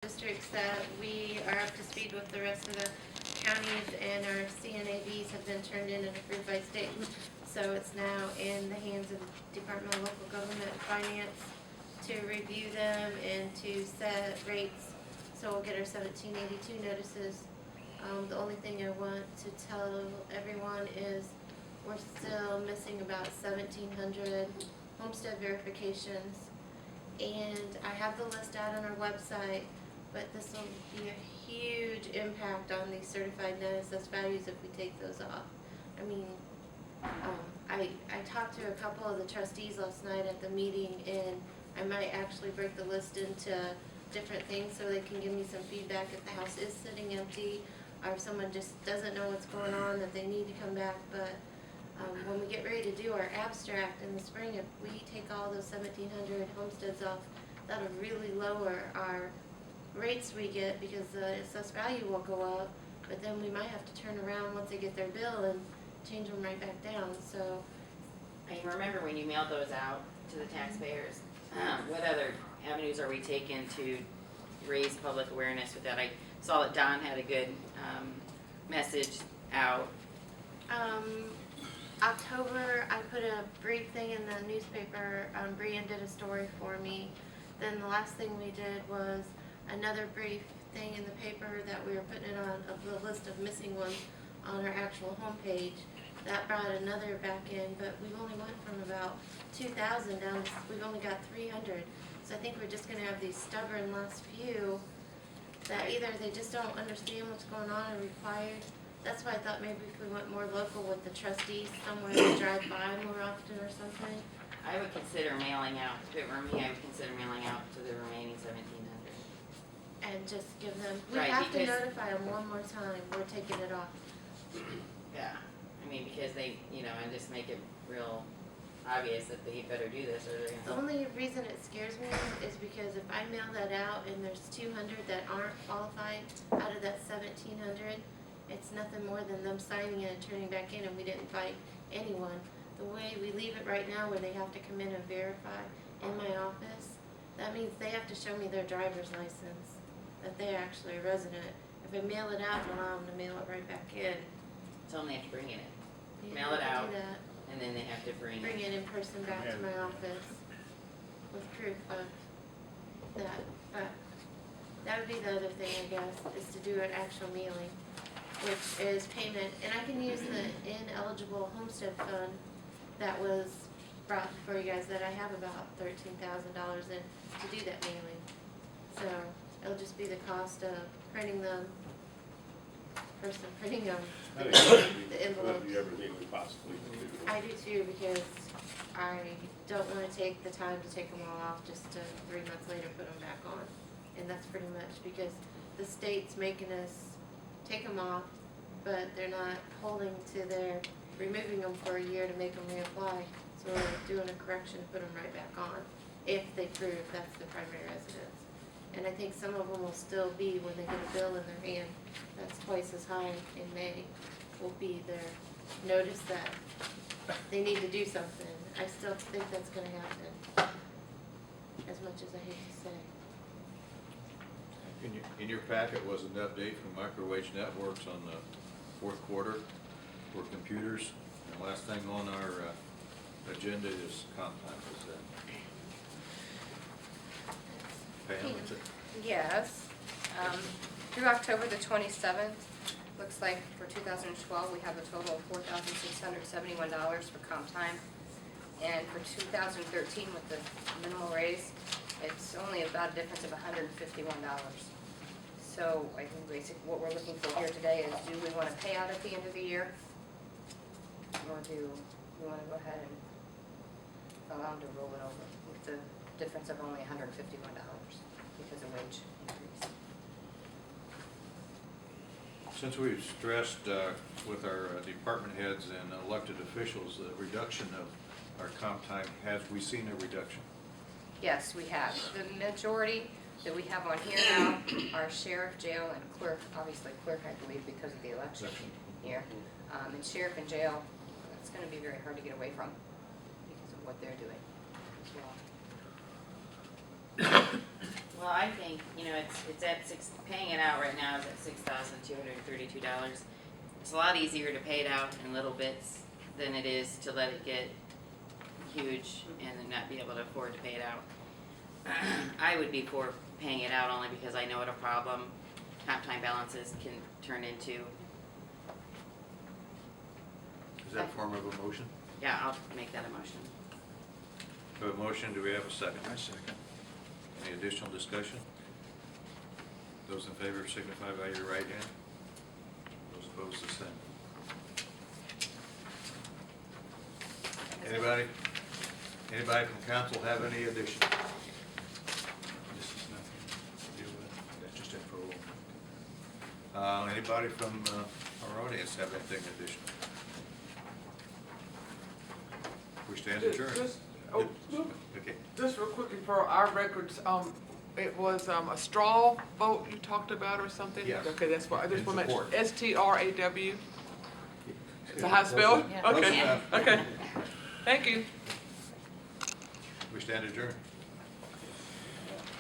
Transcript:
districts that we are up to speed with the rest of the counties, and our CNAVs have been turned in and approved by state. So it's now in the hands of the Department of Local Government and Finance to review them and to set rates. So we'll get our 1782 notices. The only thing I want to tell everyone is we're still missing about 1,700 homestead verifications. And I have the list out on our website, but this will be a huge impact on these certified net assessed values if we take those off. I mean, I talked to a couple of the trustees last night at the meeting, and I might actually break the list into different things so they can give me some feedback if the house is sitting empty, or if someone just doesn't know what's going on, that they need to come back. But when we get ready to do our abstract in the spring, if we take all those 1,700 homesteads off, that'll really lower our rates we get, because the assessed value will go up, but then we might have to turn around once they get their bill and change them right back down. So I remember when you mailed those out to the taxpayers, what other avenues are we taking to raise public awareness with that? I saw that Don had a good message out. October, I put a brief thing in the newspaper. Brian did a story for me. Then the last thing we did was another brief thing in the paper that we were putting it on, of the list of missing ones on our actual homepage. That brought another back in, but we've only went from about 2,000 down to, we've only got 300. So I think we're just gonna have these stubborn last few that either they just don't understand what's going on or required. That's why I thought maybe if we went more local with the trustees, somewhere to drive by more often or something. I would consider mailing out, if it were me, I would consider mailing out to the remaining 1,700. And just give them, we Right, have to because- notify them one more time, we're taking it off. Yeah, I mean, because they, and just make it real obvious that they better do this or they're The gonna. only reason it scares me is because if I mail that out and there's 200 that aren't qualified out of that 1,700, it's nothing more than them signing it and turning back in, and we didn't fight anyone. The way we leave it right now, where they have to come in and verify in my office, that means they have to show me their driver's license, that they're actually a resident. If I mail it out and allow them to mail it right back in, Tell them they have to bring it in. you Mail have it to out. do that. And then they have to bring Bring it in person back to my office with proof of that. But that would be the other thing, I guess, is to do an actual mailing, which is payment. And I can use the ineligible homestead fund that was brought before you guys, that I have about $13,000 in to do that mailing. So it'll just be the cost of printing them, printing them, I the think envelopes. do everything we possibly can do. I do too, because I don't want to take the time to take them all off just to 3 months later put them back on. And that's pretty much because the state's making us take them off, but they're not holding to their removing them for a year to make them reapply. So we're doing a correction to put them right back on if they prove that's the primary residence. And I think some of them will still be, when they get a bill in their hand that's twice as high in May, will be their notice that they need to do something. I still think that's gonna happen, as much as I hate to say. In your packet was an update from Microwave Networks on the fourth quarter for computers. And last thing on our agenda is comp time. Is that Pam? Is it? Yes. Through October the 27th, looks like for 2012, we have a total of $4,671 for comp time. And for 2013, with the minimal raise, it's only about a difference of $151. So I think basically what we're looking for here today is, do we want to pay out at the end of the year? Or do we want to go ahead and allow them to roll it over with the difference of only $151 because of wage increase? Since we've stressed with our department heads and elected officials the reduction of our comp time, have we seen a reduction? Yes, we have. The majority that we have on here now are sheriff, jail, and clerk. Obviously clerk, I believe, because of the election here. And sheriff and jail, it's going to be very hard to get away from because of what they're doing as well. Well, I think, it's at paying it out right now is at $6,232. It's a lot easier to pay it out in little bits than it is to let it get huge and then not be able to afford to pay it out. I would be for paying it out only because I know what a problem comp time balances can turn into. Is that form of a motion? Yeah, I'll make that a motion. We have a motion, do we have a second? I second. Any additional discussion? Those in favor signify by your right hand. Those opposed, the same. Anybody from council have any addition? This is nothing to do with, that's just approval. Anybody from our audience have anything additional? We stand adjourned. Okay. Just real quickly for our records, it was a straw vote you talked about or something? Yes. Okay, that's what, I just In want to make support. STRAW. Is that how it's spelled? Yeah. Okay, Close enough. okay. Thank you. We stand adjourned.